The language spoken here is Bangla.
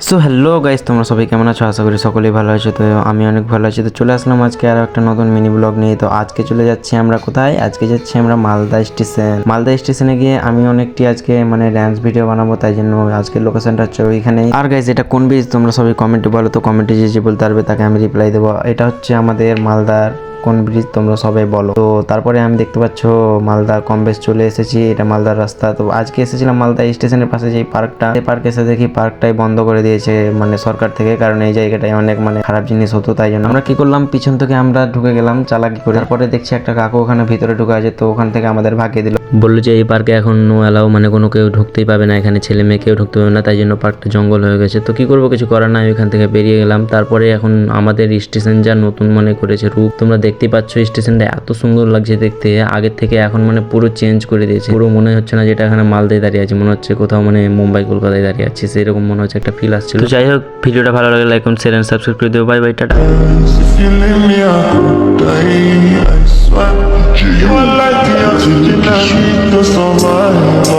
সো হ্যালো গাইস, তোমরা সবাই কেমন আছো? আশা করি সকলেই ভালো আছো। তো আমি অনেক ভালো আছি। তো চলে আসলাম আজকে আরও একটা নতুন মিনি ব্লগ নিয়ে। তো আজকে চলে যাচ্ছি আমরা কোথায়? আজকে যাচ্ছি আমরা মালদা স্টেশন। মালদা স্টেশনে গিয়ে আমি অনেকটি আজকে ডান্স ভিডিও বানাবো, তাই জন্য আজকের লোকেশনটা হচ্ছে ওইখানে। আর গাইস, এটা কোন ব্রিজ তোমরা সবাই কমেন্টে বলো। তো কমেন্টে যে বলতে পারবে তাকে আমি রিপ্লাই দেবো। এটা হচ্ছে আমাদের মালদার কোন ব্রিজ তোমরা সবাই বলো। তো তারপরে আমি দেখতে পাচ্ছ মালদা কম বেশ চলে এসেছি। এটা মালদার রাস্তা। তো আজকে এসেছিলাম মালদা স্টেশনের পাশে যে পার্কটা, এই পার্কে এসে দেখি পার্কটাই বন্ধ করে দিয়েছে সরকার থেকে, কারণ এই জায়গাটায় অনেক খারাপ জিনিস হতো। তাই জন্য আমরা কি করলাম, পিছন থেকে আমরা ঢুকে গেলাম চালাকি করে। তারপরে দেখছি একটা কাকু ওখানে ভিতরে ঢুকে আছে, তো ওখান থেকে আমাদের ভাগিয়ে দিল। বললো যে এই পার্কে এখন নো অ্যালাউ, কোনো কেউ ঢুকতেই পাবে না, এখানে ছেলে মেয়ে কেউ ঢুকতে পাবে না। তাই জন্য পার্কটা জঙ্গল হয়ে গেছে। তো কি করবো, কিছু করার নাই, ওইখান থেকে বেরিয়ে গেলাম। তারপরে এখন আমাদের স্টেশন যা নতুন করেছে রূপ, তোমরা দেখতেই পাচ্ছ স্টেশনটা এত সুন্দর লাগছে দেখতে। আগের থেকে এখন পুরো চেঞ্জ করে দিয়েছে। পুরো মনে হচ্ছে না যেটা এখানে মালদায় দাঁড়িয়ে আছে, মনে হচ্ছে কোথাও মুম্বাই কলকাতায় দাঁড়িয়ে আছে, সেরকম মনে হচ্ছে একটা ফিল আসছিল। যাই হোক, ভিডিওটা ভালো লাগে like comment share and subscribe করে দিও। বাই বাই, টাটা। If you leave me, I could die. I swear, you are like the oxygen I need to survive.